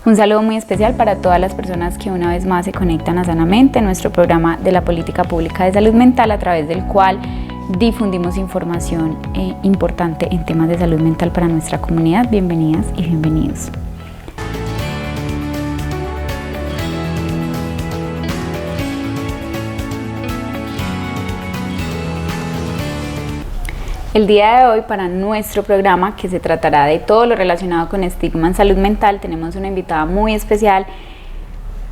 Un saludo muy especial para todas las personas que una vez más se conectan a Sanamente, nuestro programa de la política pública de salud mental, a través del cual difundimos información importante en temas de salud mental para nuestra comunidad. Bienvenidas y bienvenidos. El día de hoy, para nuestro programa, que se tratará de todo lo relacionado con estigma en salud mental, tenemos una invitada muy especial,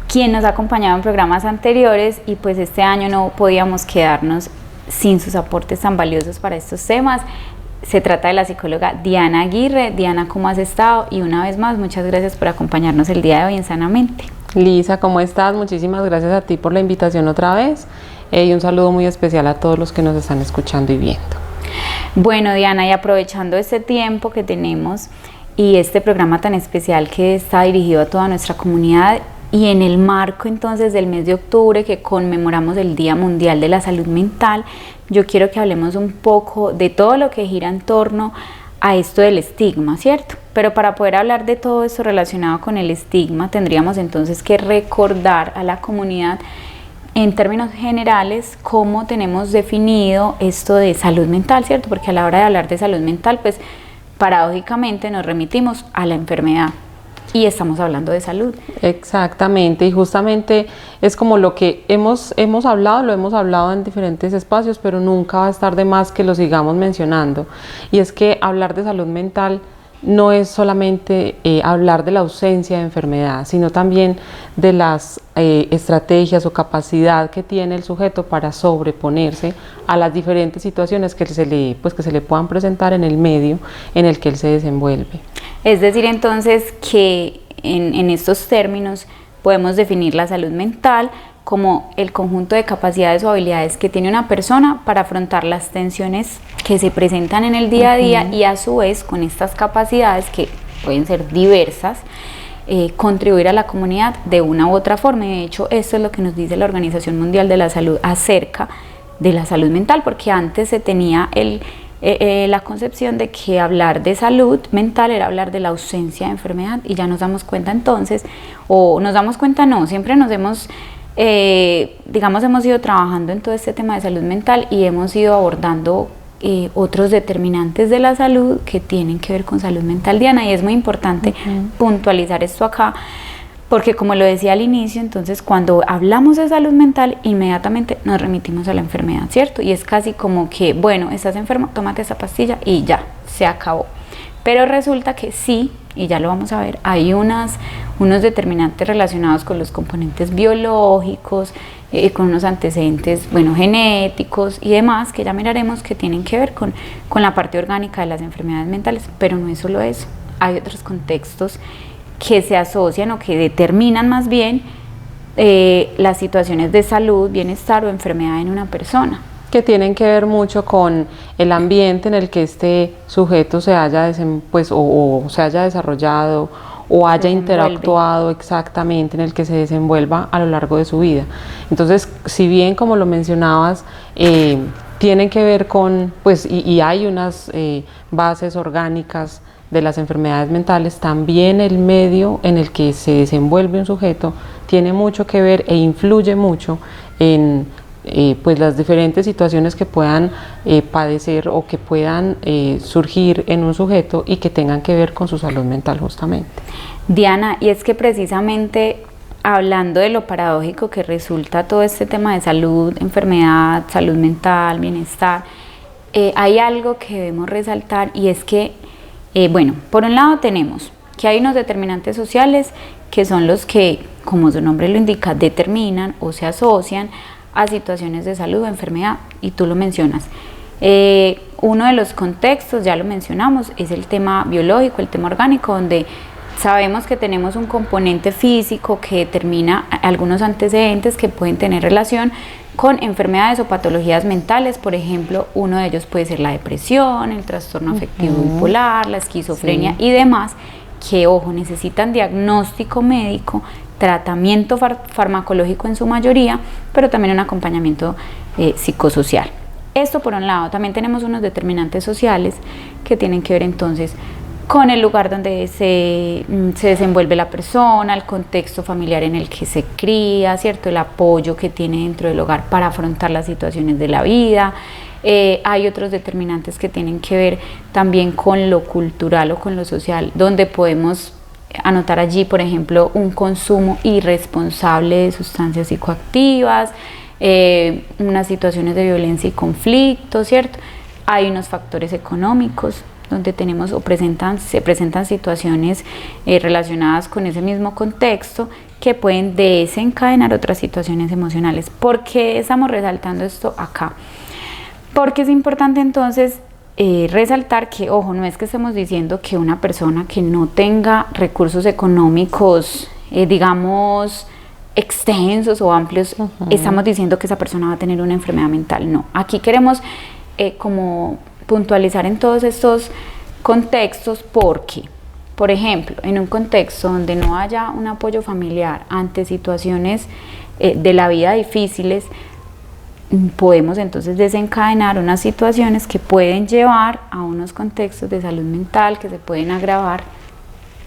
quien nos ha acompañado en programas anteriores, y pues este año no podíamos quedarnos sin sus aportes tan valiosos para estos temas. Se trata de la psicóloga Diana Aguirre. Diana, ¿cómo has estado? Y una vez más, muchas gracias por acompañarnos el día de hoy en Sanamente. Lisa, ¿cómo estás? Muchísimas gracias a ti por la invitación otra vez, y un saludo muy especial a todos los que nos están escuchando y viendo. Bueno, Diana, y aprovechando este tiempo que tenemos y este programa tan especial que está dirigido a toda nuestra comunidad, y en el marco entonces del mes de octubre, que conmemoramos el Día Mundial de la Salud Mental, yo quiero que hablemos un poco de todo lo que gira en torno a esto del estigma, ¿cierto? Pero para poder hablar de todo esto relacionado con el estigma, tendríamos entonces que recordar a la comunidad en términos generales cómo tenemos definido esto de salud mental, ¿cierto? Porque a la hora de hablar de salud mental, pues paradójicamente nos remitimos a la enfermedad y estamos hablando de salud. Exactamente, y justamente es como lo que hemos hablado, lo hemos hablado en diferentes espacios, pero nunca va a estar de más que lo sigamos mencionando. Y es que hablar de salud mental no es solamente hablar de la ausencia de enfermedad, sino también de las estrategias o capacidad que tiene el sujeto para sobreponerse a las diferentes situaciones que se le puedan presentar en el medio en el que él se desenvuelve. Es decir, entonces, que en estos términos podemos definir la salud mental como el conjunto de capacidades o habilidades que tiene una persona para afrontar las tensiones que se presentan en el día a día, y a su vez, con estas capacidades, que pueden ser diversas, contribuir a la comunidad de una u otra forma. Y de hecho, esto es lo que nos dice la Organización Mundial de la Salud acerca de la salud mental, porque antes se tenía la concepción de que hablar de salud mental era hablar de la ausencia de enfermedad, y ya nos damos cuenta entonces, o nos damos cuenta no, siempre nos hemos hemos ido trabajando en todo este tema de salud mental y hemos ido abordando otros determinantes de la salud que tienen que ver con salud mental, Diana, y es muy importante puntualizar esto acá, porque como lo decía al inicio, entonces cuando hablamos de salud mental inmediatamente nos remitimos a la enfermedad, ¿cierto? Y es casi como que, bueno, estás enfermo, tómate esa pastilla y ya, se acabó. Pero resulta que sí, y ya lo vamos a ver, hay unos determinantes relacionados con los componentes biológicos, con unos antecedentes, genéticos y demás, que ya miraremos, que tienen que ver con la parte orgánica de las enfermedades mentales. Pero no es solo eso, hay otros contextos que se asocian o que determinan más bien las situaciones de salud, bienestar o enfermedad en una persona, que tienen que ver mucho con el ambiente en el que este sujeto se haya se haya desarrollado o haya interactuado, exactamente, en el que se desenvuelva a lo largo de su vida. Entonces, si bien, como lo mencionabas, tienen que ver con, y hay unas bases orgánicas de las enfermedades mentales, también el medio en el que se desenvuelve un sujeto tiene mucho que ver e influye mucho en las diferentes situaciones que puedan padecer o que puedan surgir en un sujeto y que tengan que ver con su salud mental, justamente. Diana, y es que precisamente hablando de lo paradójico que resulta todo este tema de salud, enfermedad, salud mental, bienestar, hay algo que debemos resaltar, y es que, por un lado tenemos que hay unos determinantes sociales que son los que, como su nombre lo indica, determinan o se asocian a situaciones de salud o enfermedad, y tú lo mencionas. Uno de los contextos, ya lo mencionamos, es el tema biológico, el tema orgánico, donde sabemos que tenemos un componente físico que determina algunos antecedentes que pueden tener relación con enfermedades o patologías mentales. Por ejemplo, uno de ellos puede ser la depresión, el trastorno afectivo bipolar, la esquizofrenia y demás, que, ojo, necesitan diagnóstico médico, tratamiento farmacológico en su mayoría, pero también un acompañamiento psicosocial. Esto por un lado. También tenemos unos determinantes sociales que tienen que ver entonces con el lugar donde se desenvuelve la persona, el contexto familiar en el que se cría, ¿cierto? El apoyo que tiene dentro del hogar para afrontar las situaciones de la vida. Hay otros determinantes que tienen que ver también con lo cultural o con lo social, donde podemos anotar allí, por ejemplo, un consumo irresponsable de sustancias psicoactivas, unas situaciones de violencia y conflicto, ¿cierto? Hay unos factores económicos donde tenemos se presentan situaciones relacionadas con ese mismo contexto que pueden desencadenar otras situaciones emocionales. ¿Por qué estamos resaltando esto acá? Porque es importante entonces resaltar que, ojo, no es que estemos diciendo que una persona que no tenga recursos económicos, digamos, extensos o amplios, estamos diciendo que esa persona va a tener una enfermedad mental. No, aquí queremos como puntualizar en todos estos contextos porque, por ejemplo, en un contexto donde no haya un apoyo familiar ante situaciones de la vida difíciles, podemos entonces desencadenar unas situaciones que pueden llevar a unos contextos de salud mental que se pueden agravar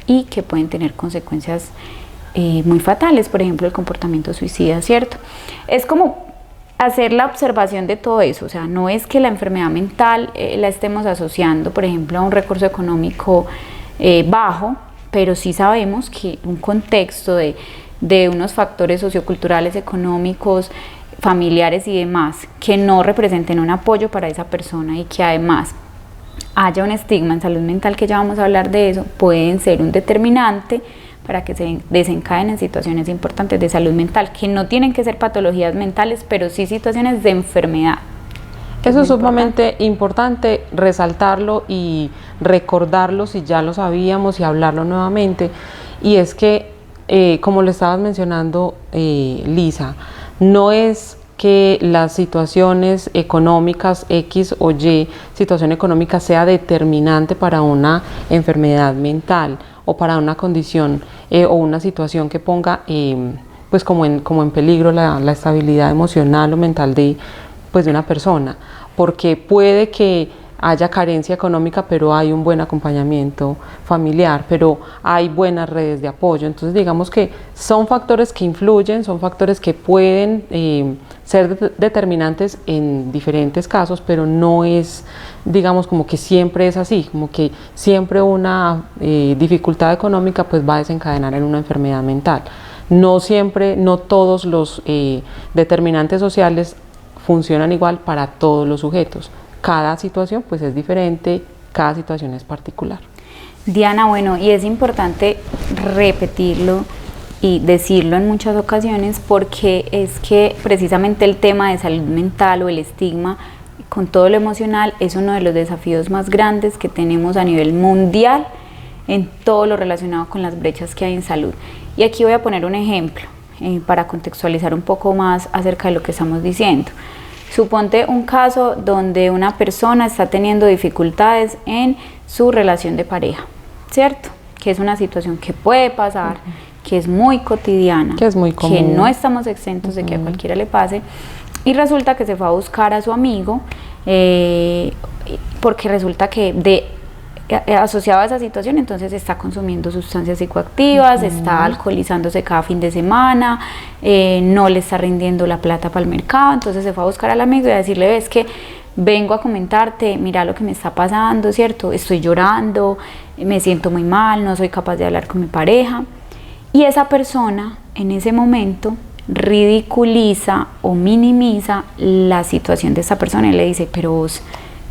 y que pueden tener consecuencias muy fatales, por ejemplo el comportamiento suicida, ¿cierto? Es como hacer la observación de todo eso, o sea, no es que la enfermedad mental la estemos asociando, por ejemplo, a un recurso económico bajo, pero sí sabemos que un contexto de unos factores socioculturales, económicos, familiares y demás, que no representen un apoyo para esa persona y que además haya un estigma en salud mental, que ya vamos a hablar de eso, pueden ser un determinante para que se desencadenen situaciones importantes de salud mental, que no tienen que ser patologías mentales, pero sí situaciones de enfermedad. Eso es sumamente importante resaltarlo y recordarlo si ya lo sabíamos y hablarlo nuevamente. Y es que, como lo estabas mencionando, Lisa, no es que las situaciones económicas X o Y, situación económica sea determinante para una enfermedad mental o para una condición o una situación que ponga pues como en peligro la estabilidad emocional o mental de una persona, porque puede que haya carencia económica, pero hay un buen acompañamiento familiar, pero hay buenas redes de apoyo. Entonces digamos que son factores que influyen, son factores que pueden ser determinantes en diferentes casos, pero no es, digamos, como que siempre es así, como que siempre una dificultad económica pues va a desencadenar en una enfermedad mental. No siempre, no todos los determinantes sociales funcionan igual para todos los sujetos. Cada situación pues es diferente, cada situación es particular. Diana, bueno, y es importante repetirlo y decirlo en muchas ocasiones porque es que precisamente el tema de salud mental o el estigma con todo lo emocional es uno de los desafíos más grandes que tenemos a nivel mundial en todo lo relacionado con las brechas que hay en salud. Y aquí voy a poner un ejemplo para contextualizar un poco más acerca de lo que estamos diciendo. Suponte un caso donde una persona está teniendo dificultades en su relación de pareja, ¿cierto? Que es una situación que puede pasar, que es muy cotidiana, que es muy común, que no estamos exentos de que a cualquiera le pase, y resulta que se fue a buscar a su amigo, porque resulta que asociado a esa situación, entonces está consumiendo sustancias psicoactivas, está alcoholizándose cada fin de semana, no le está rindiendo la plata para el mercado, entonces se fue a buscar al amigo y a decirle, ves que vengo a comentarte, mira lo que me está pasando, ¿cierto? Estoy llorando, me siento muy mal, no soy capaz de hablar con mi pareja. Y esa persona en ese momento ridiculiza o minimiza la situación de esta persona y le dice, pero vos,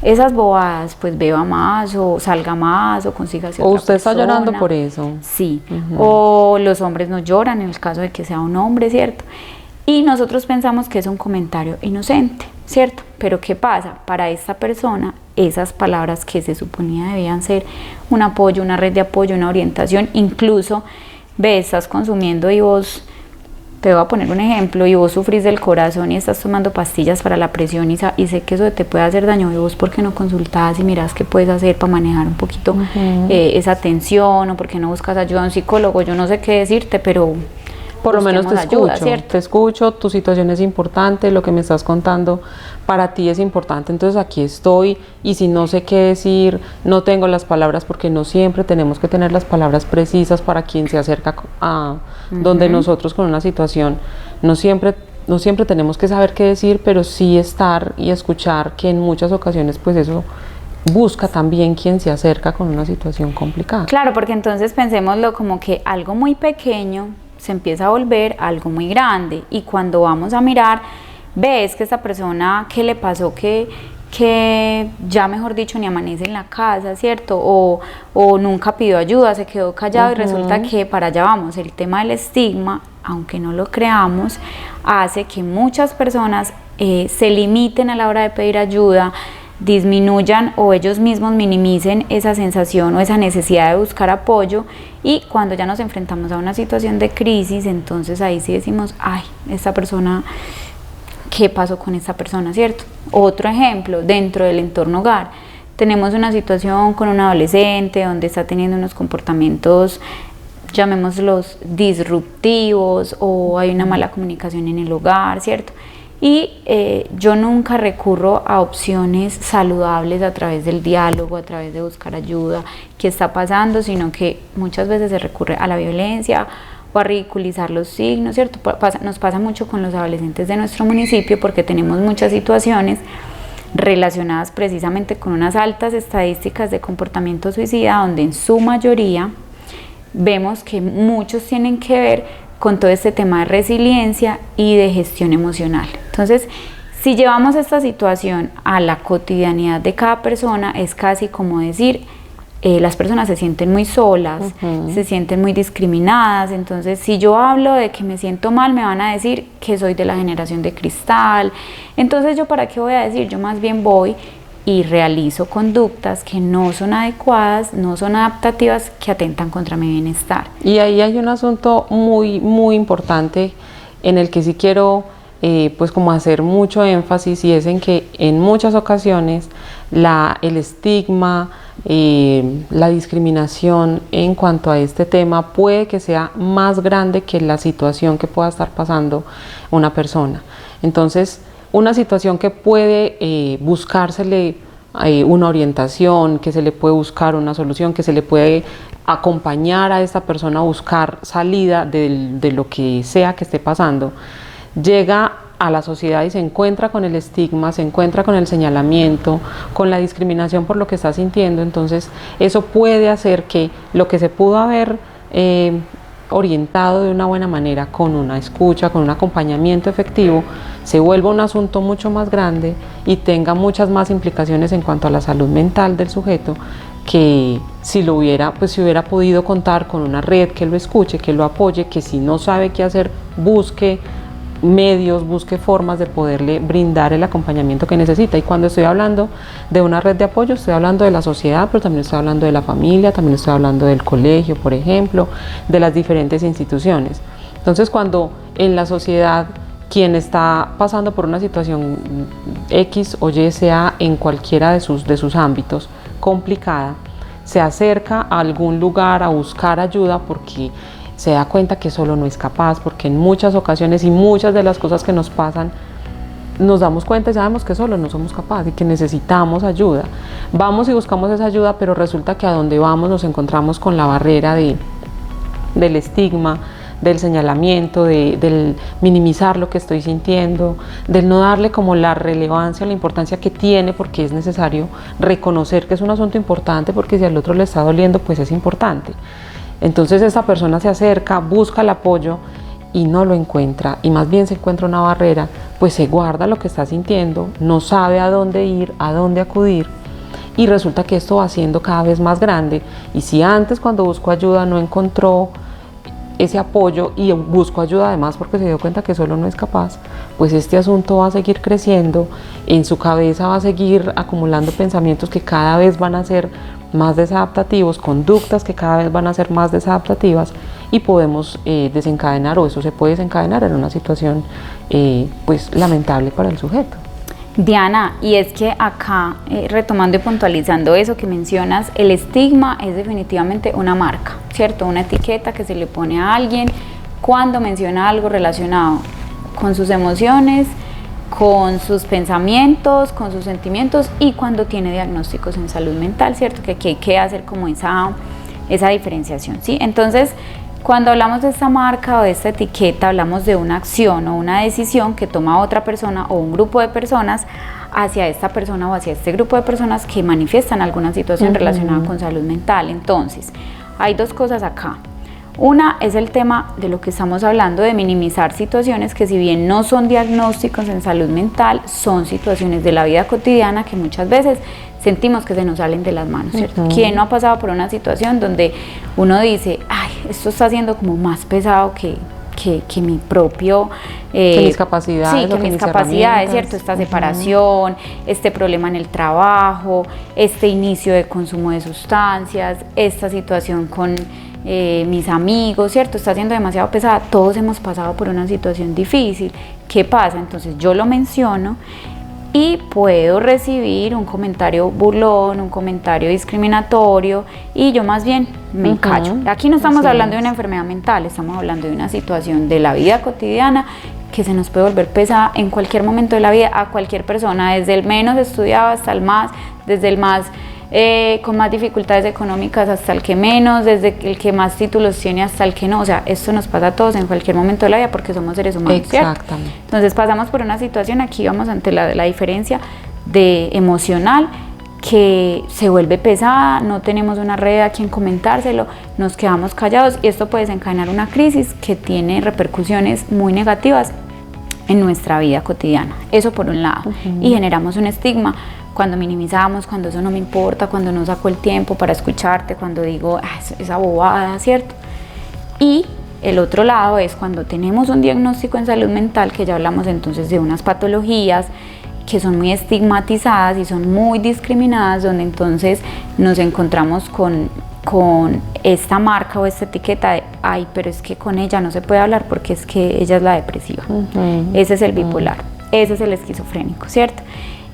esas bobadas, pues beba más o salga más o consígase otra persona. O usted está llorando por eso. Sí, o los hombres no lloran en el caso de que sea un hombre, ¿cierto? Y nosotros pensamos que es un comentario inocente, ¿cierto? Pero ¿qué pasa? Para esta persona, esas palabras que se suponía debían ser un apoyo, una red de apoyo, una orientación, incluso, estás consumiendo y vos, te voy a poner un ejemplo, y vos sufrís del corazón y estás tomando pastillas para la presión y sé que eso te puede hacer daño, y vos ¿por qué no consultás y mirás qué puedes hacer para manejar un poquito esa tensión? O ¿por qué no buscas ayuda a un psicólogo? Yo no sé qué decirte, pero por lo menos te ayuda, escucho, ¿cierto? te escucho, tu situación es importante, lo que me estás contando para ti es importante, entonces aquí estoy y si no sé qué decir, no tengo las palabras, porque no siempre tenemos que tener las palabras precisas para quien se acerca a donde nosotros con una situación, no siempre tenemos que saber qué decir, pero sí estar y escuchar, que en muchas ocasiones pues eso busca también quien se acerca con una situación complicada. Claro, porque entonces pensémoslo como que algo muy pequeño se empieza a volver algo muy grande, y cuando vamos a mirar, ves que esta persona, ¿qué le pasó? Que ya mejor dicho ni amanece en la casa, ¿cierto? O nunca pidió ayuda, se quedó callado y resulta que para allá vamos. El tema del estigma, aunque no lo creamos, hace que muchas personas se limiten a la hora de pedir ayuda, disminuyan o ellos mismos minimicen esa sensación o esa necesidad de buscar apoyo, y cuando ya nos enfrentamos a una situación de crisis, entonces ahí sí decimos, ay, esta persona, ¿qué pasó con esta persona, cierto? Otro ejemplo, dentro del entorno hogar, tenemos una situación con un adolescente donde está teniendo unos comportamientos, llamémoslos disruptivos, o hay una mala comunicación en el hogar, ¿cierto? Y yo nunca recurro a opciones saludables a través del diálogo, a través de buscar ayuda, qué está pasando, sino que muchas veces se recurre a la violencia o a ridiculizar los signos, ¿cierto? Nos pasa mucho con los adolescentes de nuestro municipio, porque tenemos muchas situaciones relacionadas precisamente con unas altas estadísticas de comportamiento suicida, donde en su mayoría vemos que muchos tienen que ver con todo este tema de resiliencia y de gestión emocional. Entonces, si llevamos esta situación a la cotidianidad de cada persona, es casi como decir, las personas se sienten muy solas, se sienten muy discriminadas. Entonces, si yo hablo de que me siento mal, me van a decir que soy de la generación de cristal. Entonces, ¿yo para qué voy a decir? Yo más bien voy y realizo conductas que no son adecuadas, no son adaptativas, que atentan contra mi bienestar. Y ahí hay un asunto muy, muy importante en el que sí quiero pues como hacer mucho énfasis, y es en que en muchas ocasiones el estigma, la discriminación en cuanto a este tema puede que sea más grande que la situación que pueda estar pasando una persona. Entonces, una situación que puede buscársele una orientación, que se le puede buscar una solución, que se le puede acompañar a esta persona a buscar salida de lo que sea que esté pasando, llega a la sociedad y se encuentra con el estigma, se encuentra con el señalamiento, con la discriminación por lo que está sintiendo. Entonces eso puede hacer que lo que se pudo haber orientado de una buena manera, con una escucha, con un acompañamiento efectivo, se vuelva un asunto mucho más grande y tenga muchas más implicaciones en cuanto a la salud mental del sujeto, que si lo hubiera, pues si hubiera podido contar con una red que lo escuche, que lo apoye, que si no sabe qué hacer, busque medios, busque formas de poderle brindar el acompañamiento que necesita. Y cuando estoy hablando de una red de apoyo, estoy hablando de la sociedad, pero también estoy hablando de la familia, también estoy hablando del colegio, por ejemplo, de las diferentes instituciones. Entonces, cuando en la sociedad quien está pasando por una situación X o Y, sea en cualquiera de sus ámbitos complicada, se acerca a algún lugar a buscar ayuda porque se da cuenta que solo no es capaz, porque en muchas ocasiones y muchas de las cosas que nos pasan nos damos cuenta y sabemos que solo no somos capaces y que necesitamos ayuda. Vamos y buscamos esa ayuda, pero resulta que a donde vamos nos encontramos con la barrera del estigma, del señalamiento, del minimizar lo que estoy sintiendo, del no darle como la relevancia, la importancia que tiene, porque es necesario reconocer que es un asunto importante, porque si al otro le está doliendo, pues es importante. Entonces esta persona se acerca, busca el apoyo y no lo encuentra, y más bien se encuentra una barrera, pues se guarda lo que está sintiendo, no sabe a dónde ir, a dónde acudir, y resulta que esto va siendo cada vez más grande. Y si antes, cuando buscó ayuda, no encontró ese apoyo y buscó ayuda además porque se dio cuenta que solo no es capaz, pues este asunto va a seguir creciendo, en su cabeza va a seguir acumulando pensamientos que cada vez van a ser más desadaptativos, conductas que cada vez van a ser más desadaptativas, y podemos desencadenar, o eso se puede desencadenar en una situación pues lamentable para el sujeto. Diana, y es que acá, retomando y puntualizando eso que mencionas, el estigma es definitivamente una marca, ¿cierto? Una etiqueta que se le pone a alguien cuando menciona algo relacionado con sus emociones, con sus pensamientos, con sus sentimientos y cuando tiene diagnósticos en salud mental, ¿cierto? Que aquí hay que hacer como esa diferenciación, ¿sí? Entonces, cuando hablamos de esta marca o de esta etiqueta, hablamos de una acción o una decisión que toma otra persona o un grupo de personas hacia esta persona o hacia este grupo de personas que manifiestan alguna situación relacionada con salud mental. Entonces, hay dos cosas acá. Una es el tema de lo que estamos hablando, de minimizar situaciones que, si bien no son diagnósticos en salud mental, son situaciones de la vida cotidiana que muchas veces sentimos que se nos salen de las manos, ¿cierto? ¿Quién no ha pasado por una situación donde uno dice, ay, esto está siendo como más pesado que mi propio... que mis capacidades. Sí, que mis capacidades, ¿cierto? Esta separación, este problema en el trabajo, este inicio de consumo de sustancias, esta situación con mis amigos, ¿cierto? Está siendo demasiado pesada. Todos hemos pasado por una situación difícil. ¿Qué pasa? Entonces yo lo menciono y puedo recibir un comentario burlón, un comentario discriminatorio, y yo más bien me callo. Aquí no estamos hablando de una enfermedad mental, estamos hablando de una situación de la vida cotidiana que se nos puede volver pesada en cualquier momento de la vida a cualquier persona, desde el menos estudiado hasta el más, desde el más con más dificultades económicas hasta el que menos, desde el que más títulos tiene hasta el que no. O sea, esto nos pasa a todos en cualquier momento de la vida porque somos seres humanos, exactamente, ¿cierto? Entonces pasamos por una situación, aquí vamos ante la diferencia de emocional que se vuelve pesada, no tenemos una red a quien comentárselo, nos quedamos callados y esto puede desencadenar una crisis que tiene repercusiones muy negativas en nuestra vida cotidiana. Eso por un lado. Y generamos un estigma cuando minimizamos, cuando eso no me importa, cuando no saco el tiempo para escucharte, cuando digo esa bobada, ¿cierto? Y el otro lado es cuando tenemos un diagnóstico en salud mental, que ya hablamos entonces de unas patologías que son muy estigmatizadas y son muy discriminadas, donde entonces nos encontramos con esta marca o esta etiqueta de, ay, pero es que con ella no se puede hablar porque es que ella es la depresiva, ese es el bipolar, ese es el esquizofrénico, ¿cierto?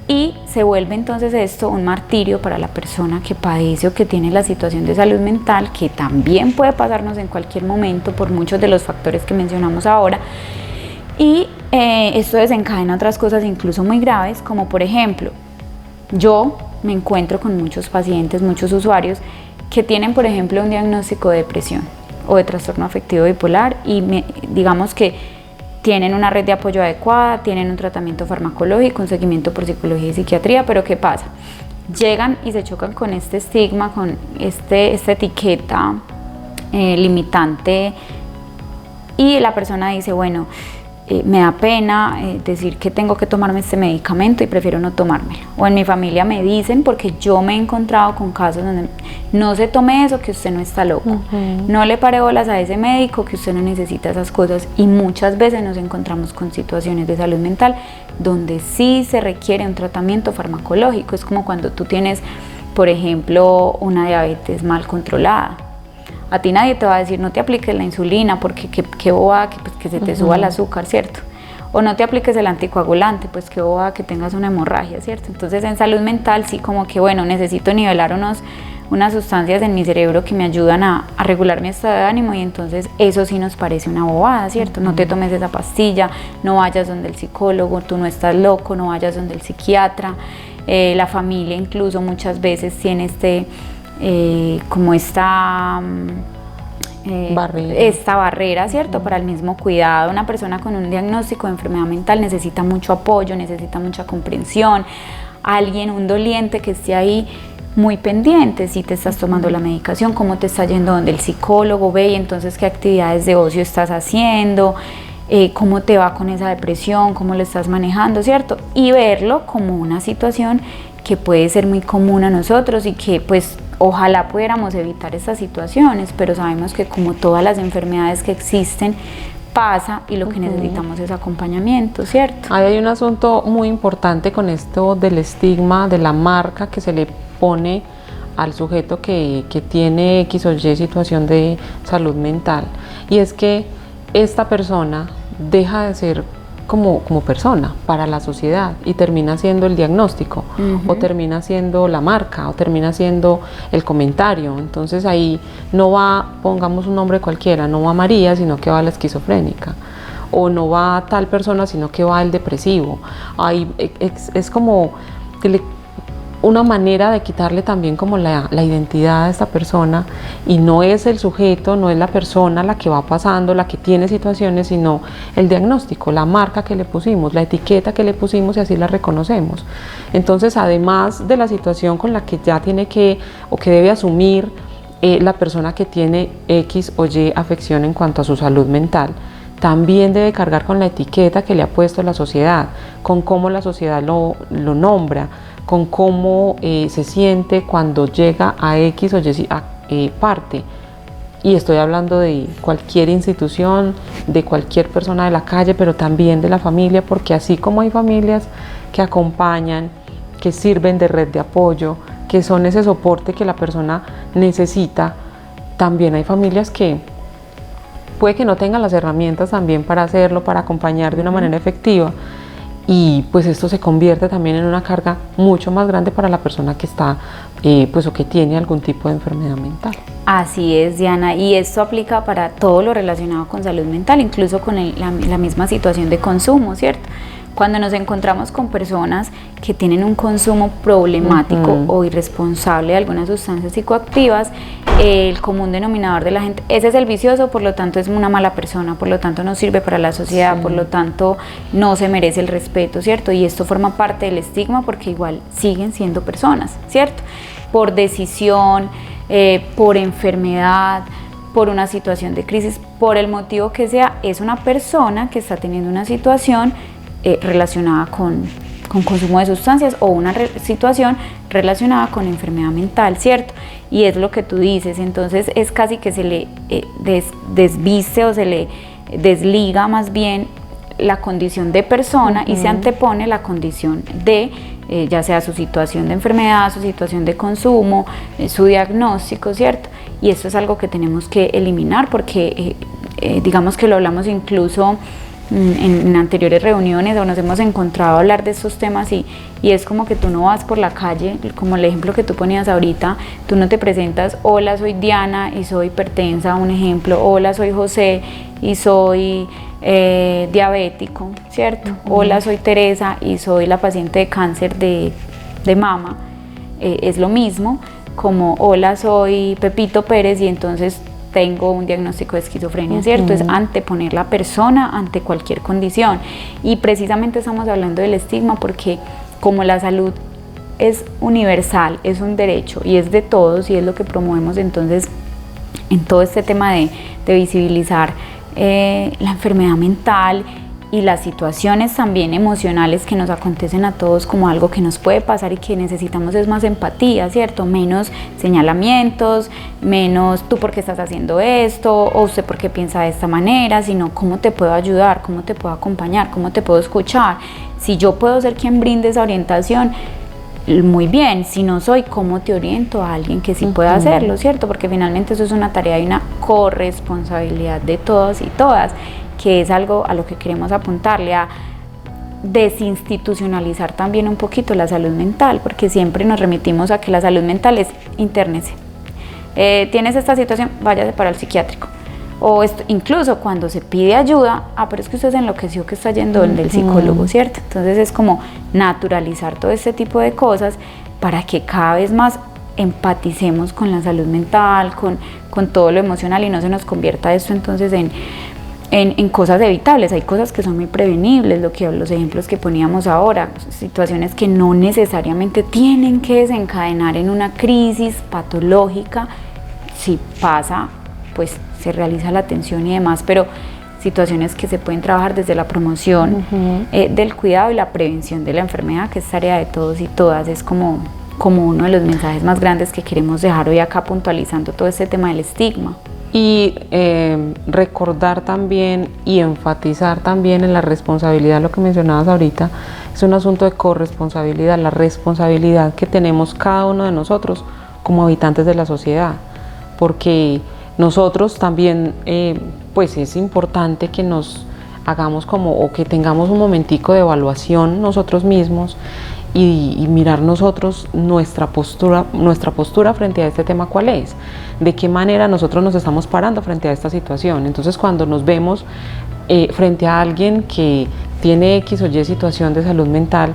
Y se vuelve entonces esto un martirio para la persona que padece o que tiene la situación de salud mental, que también puede pasarnos en cualquier momento por muchos de los factores que mencionamos ahora. Y esto desencadena otras cosas incluso muy graves, como por ejemplo, yo me encuentro con muchos pacientes, muchos usuarios que tienen, por ejemplo, un diagnóstico de depresión o de trastorno afectivo bipolar y digamos que tienen una red de apoyo adecuada, tienen un tratamiento farmacológico, un seguimiento por psicología y psiquiatría, pero ¿qué pasa? Llegan y se chocan con este estigma, con esta etiqueta limitante, y la persona dice, bueno, me da pena decir que tengo que tomarme este medicamento y prefiero no tomármelo. O en mi familia me dicen, porque yo me he encontrado con casos donde no se tome eso, que usted no está loco, no le pare bolas a ese médico, que usted no necesita esas cosas. Y muchas veces nos encontramos con situaciones de salud mental donde sí se requiere un tratamiento farmacológico. Es como cuando tú tienes, por ejemplo, una diabetes mal controlada. A ti nadie te va a decir, no te apliques la insulina porque qué boba que se te suba el azúcar, ¿cierto? O no te apliques el anticoagulante, pues qué boba que tengas una hemorragia, ¿cierto? Entonces en salud mental sí, como que bueno, necesito nivelar unas sustancias en mi cerebro que me ayudan a regular mi estado de ánimo, y entonces eso sí nos parece una bobada, ¿cierto? No te tomes esa pastilla, no vayas donde el psicólogo, tú no estás loco, no vayas donde el psiquiatra. La familia incluso muchas veces tiene como esta barrera, ¿cierto? Para el mismo cuidado. Una persona con un diagnóstico de enfermedad mental necesita mucho apoyo, necesita mucha comprensión, alguien, un doliente que esté ahí muy pendiente, si te estás tomando la medicación, cómo te está yendo donde el psicólogo, ve y entonces qué actividades de ocio estás haciendo, cómo te va con esa depresión, cómo lo estás manejando, ¿cierto? Y verlo como una situación que puede ser muy común a nosotros y que pues ojalá pudiéramos evitar estas situaciones, pero sabemos que como todas las enfermedades que existen, pasa, y lo que necesitamos es acompañamiento, ¿cierto? Hay un asunto muy importante con esto del estigma, de la marca que se le pone al sujeto que tiene X o Y situación de salud mental, y es que esta persona deja de ser como persona, para la sociedad, y termina siendo el diagnóstico, o termina siendo la marca, o termina siendo el comentario. Entonces ahí no va, pongamos un nombre cualquiera, no va María, sino que va la esquizofrénica, o no va tal persona, sino que va el depresivo. Ahí es como que una manera de quitarle también como la identidad a esta persona, y no es el sujeto, no es la persona la que va pasando, la que tiene situaciones, sino el diagnóstico, la marca que le pusimos, la etiqueta que le pusimos, y así la reconocemos. Entonces, además de la situación con la que ya tiene que o que debe asumir la persona que tiene X o Y afección en cuanto a su salud mental, también debe cargar con la etiqueta que le ha puesto la sociedad, con cómo la sociedad lo nombra, con cómo se siente cuando llega a X o Y parte. Y estoy hablando de cualquier institución, de cualquier persona de la calle, pero también de la familia, porque así como hay familias que acompañan, que sirven de red de apoyo, que son ese soporte que la persona necesita, también hay familias que puede que no tengan las herramientas también para hacerlo, para acompañar de una manera efectiva. Y pues esto se convierte también en una carga mucho más grande para la persona que está pues o que tiene algún tipo de enfermedad mental. Así es, Diana, y esto aplica para todo lo relacionado con salud mental, incluso con la misma situación de consumo, ¿cierto? Cuando nos encontramos con personas que tienen un consumo problemático o irresponsable de algunas sustancias psicoactivas, el común denominador de la gente, ese es el vicioso, por lo tanto es una mala persona, por lo tanto no sirve para la sociedad, por lo tanto no se merece el respeto, ¿cierto? Y esto forma parte del estigma, porque igual siguen siendo personas, ¿cierto? Por decisión, por enfermedad, por una situación de crisis, por el motivo que sea, es una persona que está teniendo una situación relacionada con consumo de sustancias, o una situación relacionada con enfermedad mental, ¿cierto? Y es lo que tú dices, entonces es casi que se le desviste o se le desliga más bien la condición de persona y se antepone la condición de ya sea su situación de enfermedad, su situación de consumo, su diagnóstico, ¿cierto? Y esto es algo que tenemos que eliminar, porque digamos que lo hablamos incluso en anteriores reuniones, o nos hemos encontrado a hablar de estos temas, y es como que tú no vas por la calle, como el ejemplo que tú ponías ahorita, tú no te presentas, hola soy Diana y soy hipertensa, un ejemplo, hola soy José y soy diabético, ¿cierto? Hola soy Teresa y soy la paciente de cáncer de mama. Es lo mismo como hola soy Pepito Pérez y entonces tengo un diagnóstico de esquizofrenia, ¿cierto? Es anteponer la persona ante cualquier condición, y precisamente estamos hablando del estigma porque como la salud es universal, es un derecho y es de todos, y es lo que promovemos entonces en todo este tema de visibilizar la enfermedad mental y las situaciones también emocionales que nos acontecen a todos como algo que nos puede pasar, y que necesitamos es más empatía, ¿cierto? Menos señalamientos, menos tú por qué estás haciendo esto, o usted por qué piensa de esta manera, sino cómo te puedo ayudar, cómo te puedo acompañar, cómo te puedo escuchar. Si yo puedo ser quien brinde esa orientación, muy bien, si no soy, ¿cómo te oriento a alguien que sí pueda hacerlo, ¿cierto? Porque finalmente eso es una tarea y una corresponsabilidad de todos y todas, que es algo a lo que queremos apuntarle, a desinstitucionalizar también un poquito la salud mental, porque siempre nos remitimos a que la salud mental es internese. Tienes esta situación, váyase para el psiquiátrico. O incluso cuando se pide ayuda, pero es que usted se enloqueció que está yendo del psicólogo, ¿cierto? Entonces es como naturalizar todo este tipo de cosas para que cada vez más empaticemos con la salud mental, con todo lo emocional, y no se nos convierta esto entonces en cosas evitables. Hay cosas que son muy prevenibles, los ejemplos que poníamos ahora, situaciones que no necesariamente tienen que desencadenar en una crisis patológica. Si pasa, pues se realiza la atención y demás, pero situaciones que se pueden trabajar desde la promoción del cuidado y la prevención de la enfermedad, que es tarea de todos y todas. Es como uno de los mensajes más grandes que queremos dejar hoy acá, puntualizando todo este tema del estigma. Y recordar también y enfatizar también en la responsabilidad, lo que mencionabas ahorita, es un asunto de corresponsabilidad, la responsabilidad que tenemos cada uno de nosotros como habitantes de la sociedad, porque nosotros también, pues es importante que nos hagamos como, o que tengamos un momentico de evaluación nosotros mismos y mirar nosotros nuestra postura frente a este tema, cuál es, de qué manera nosotros nos estamos parando frente a esta situación. Entonces, cuando nos vemos frente a alguien que tiene X o Y situación de salud mental,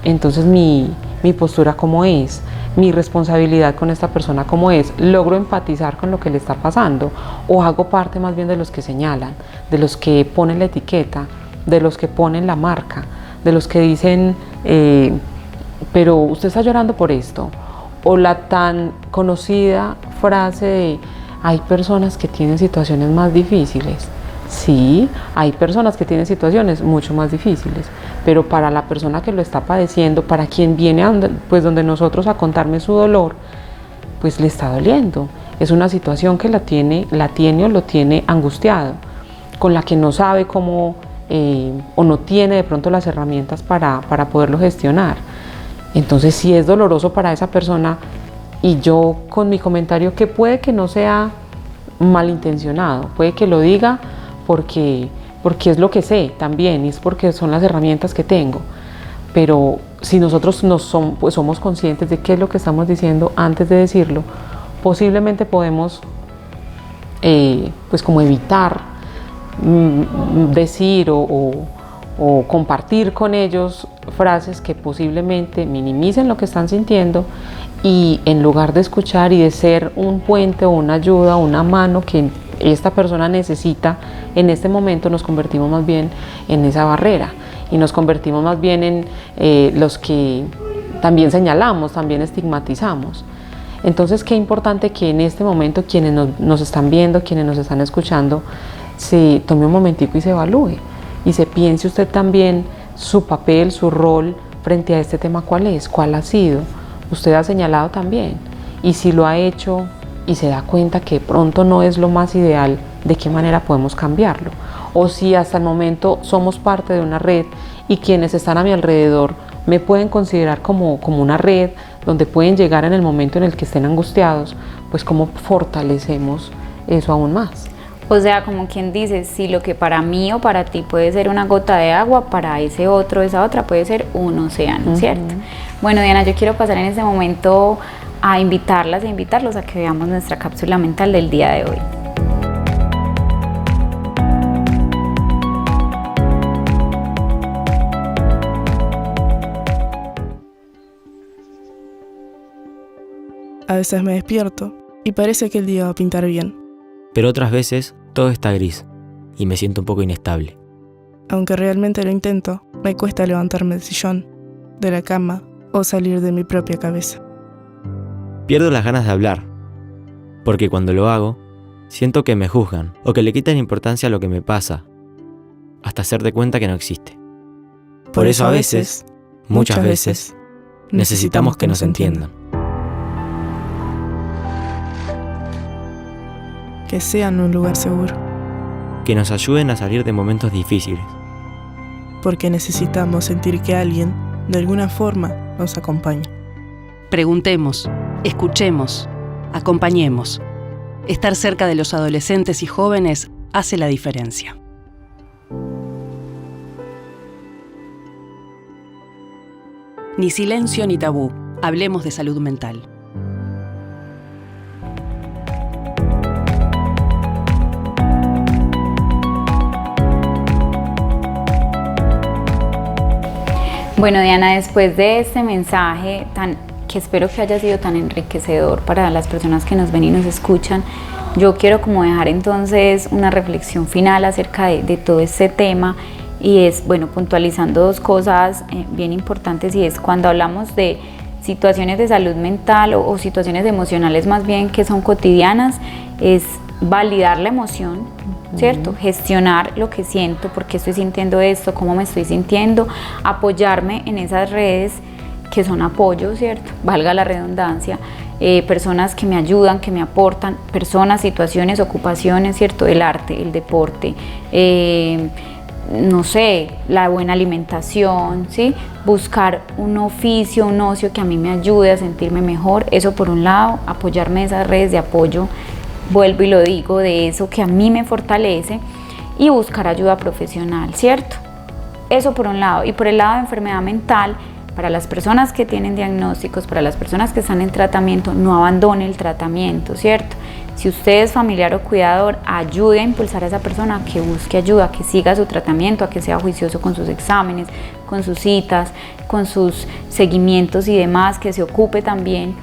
entonces mi postura cómo es, mi responsabilidad con esta persona cómo es, logro empatizar con lo que le está pasando, o hago parte más bien de los que señalan, de los que ponen la etiqueta, de los que ponen la marca, de los que dicen pero usted está llorando por esto, o la tan conocida frase de hay personas que tienen situaciones más difíciles. Sí, hay personas que tienen situaciones mucho más difíciles, pero para la persona que lo está padeciendo, para quien viene donde nosotros a contarme su dolor, pues le está doliendo. Es una situación que la tiene o lo tiene angustiado, con la que no sabe cómo o no tiene de pronto las herramientas para poderlo gestionar. Entonces, si es doloroso para esa persona, y yo con mi comentario, que puede que no sea malintencionado, puede que lo diga porque es lo que sé también, y es porque son las herramientas que tengo, pero si nosotros pues somos conscientes de qué es lo que estamos diciendo antes de decirlo, posiblemente podemos pues como evitar decir o compartir con ellos frases que posiblemente minimicen lo que están sintiendo, y en lugar de escuchar y de ser un puente o una ayuda o una mano que esta persona necesita en este momento, nos convertimos más bien en esa barrera y nos convertimos más bien en los que también señalamos, también estigmatizamos. Entonces, qué importante que en este momento quienes nos están viendo, quienes nos están escuchando, se tome un momentico y se evalúe y se piense usted también su papel, su rol frente a este tema, cuál es, cuál ha sido. Usted ha señalado también, y si lo ha hecho y se da cuenta que pronto no es lo más ideal, ¿de qué manera podemos cambiarlo? O si hasta el momento somos parte de una red y quienes están a mi alrededor me pueden considerar como una red donde pueden llegar en el momento en el que estén angustiados, pues cómo fortalecemos eso aún más. O sea, como quien dice, si lo que para mí o para ti puede ser una gota de agua, para ese otro, esa otra puede ser un océano, ¿cierto? Bueno, Diana, yo quiero pasar en este momento a invitarlas e invitarlos a que veamos nuestra cápsula mental del día de hoy. A veces me despierto y parece que el día va a pintar bien. Pero otras veces todo está gris y me siento un poco inestable. Aunque realmente lo intento, me cuesta levantarme del sillón, de la cama o salir de mi propia cabeza. Pierdo las ganas de hablar, porque cuando lo hago, siento que me juzgan o que le quitan importancia a lo que me pasa, hasta hacer de cuenta que no existe. Por eso a veces, muchas veces, necesitamos que nos entiendan. Que sean un lugar seguro. Que nos ayuden a salir de momentos difíciles. Porque necesitamos sentir que alguien, de alguna forma, nos acompaña. Preguntemos, escuchemos, acompañemos. Estar cerca de los adolescentes y jóvenes hace la diferencia. Ni silencio ni tabú. Hablemos de salud mental. Bueno, Diana, después de este mensaje que espero que haya sido tan enriquecedor para las personas que nos ven y nos escuchan, yo quiero como dejar entonces una reflexión final acerca de todo este tema, y es, bueno, puntualizando dos cosas bien importantes, y es cuando hablamos de situaciones de salud mental o situaciones emocionales más bien que son cotidianas, es validar la emoción, ¿cierto? Gestionar lo que siento, por qué estoy sintiendo esto, cómo me estoy sintiendo, apoyarme en esas redes que son apoyo, ¿cierto? Valga la redundancia, personas que me ayudan, que me aportan, personas, situaciones, ocupaciones, ¿cierto? El arte, el deporte, no sé, la buena alimentación, ¿sí? Buscar un oficio, un ocio que a mí me ayude a sentirme mejor, eso por un lado, apoyarme en esas redes de apoyo, vuelvo y lo digo, de eso que a mí me fortalece. y buscar ayuda profesional, ¿cierto? Eso por un lado. Y por el lado de enfermedad mental, para las personas que tienen diagnósticos, para las personas que están en tratamiento, no abandone el tratamiento, ¿cierto? Si usted es familiar o cuidador, ayude a impulsar a esa persona a que busque ayuda, a que siga su tratamiento, a que sea juicioso con sus exámenes, con sus citas, con sus seguimientos y demás, que se ocupe también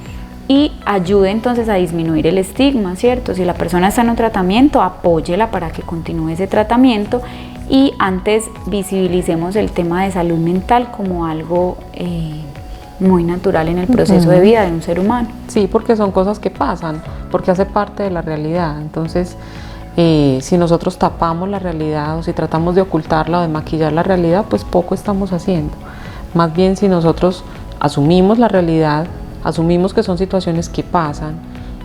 y ayude entonces a disminuir el estigma, ¿cierto? Si la persona está en un tratamiento, apóyela para que continúe ese tratamiento y antes visibilicemos el tema de salud mental como algo muy natural en el proceso de vida de un ser humano. Sí, porque son cosas que pasan, porque hace parte de la realidad. Entonces, si nosotros tapamos la realidad o si tratamos de ocultarla o de maquillar la realidad, pues poco estamos haciendo. Más bien, si nosotros asumimos la realidad, asumimos que son situaciones que pasan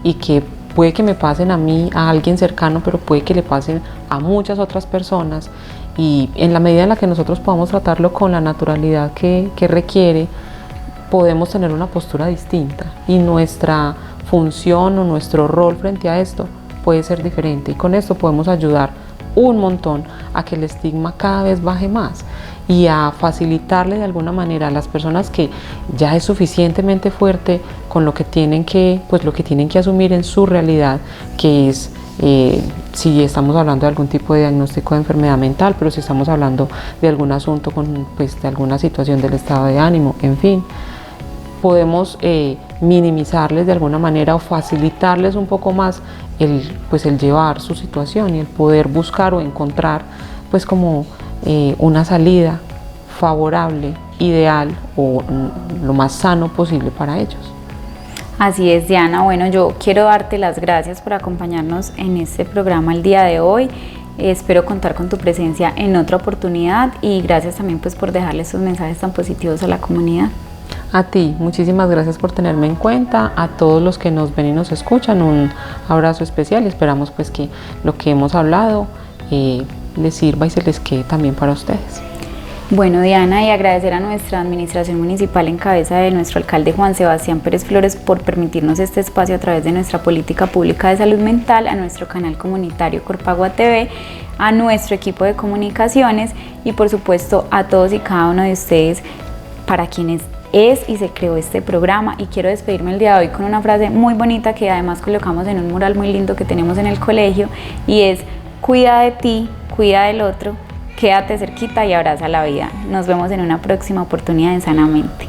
y que puede que me pasen a mí, a alguien cercano, pero puede que le pasen a muchas otras personas, y en la medida en la que nosotros podamos tratarlo con la naturalidad que requiere, podemos tener una postura distinta y nuestra función o nuestro rol frente a esto puede ser diferente, y con esto podemos ayudar un montón a que el estigma cada vez baje más y a facilitarle de alguna manera a las personas que ya es suficientemente fuerte con lo que tienen que, pues lo que tienen que asumir en su realidad, que es si estamos hablando de algún tipo de diagnóstico de enfermedad mental, pero si estamos hablando de algún asunto con, pues, de alguna situación del estado de ánimo, en fin, podemos minimizarles de alguna manera o facilitarles un poco más el llevar su situación y el poder buscar o encontrar pues como una salida favorable, ideal o lo más sano posible para ellos. Así es, Diana. Bueno, yo quiero darte las gracias por acompañarnos en este programa el día de hoy. Espero contar con tu presencia en otra oportunidad y gracias también pues por dejarle estos mensajes tan positivos a la comunidad. A ti, muchísimas gracias por tenerme en cuenta. A todos los que nos ven y nos escuchan, un abrazo especial y esperamos pues que lo que hemos hablado les sirva y se les quede también para ustedes. Bueno, Diana, y agradecer a nuestra administración municipal en cabeza de nuestro alcalde Juan Sebastián Pérez Flores por permitirnos este espacio a través de nuestra política pública de salud mental, a nuestro canal comunitario Corpagua TV, a nuestro equipo de comunicaciones y por supuesto a todos y cada uno de ustedes para quienes es y se creó este programa. Y quiero despedirme el día de hoy con una frase muy bonita que además colocamos en un mural muy lindo que tenemos en el colegio y es: cuida de ti, cuida del otro, quédate cerquita y abraza la vida. Nos vemos en una próxima oportunidad en Sanamente.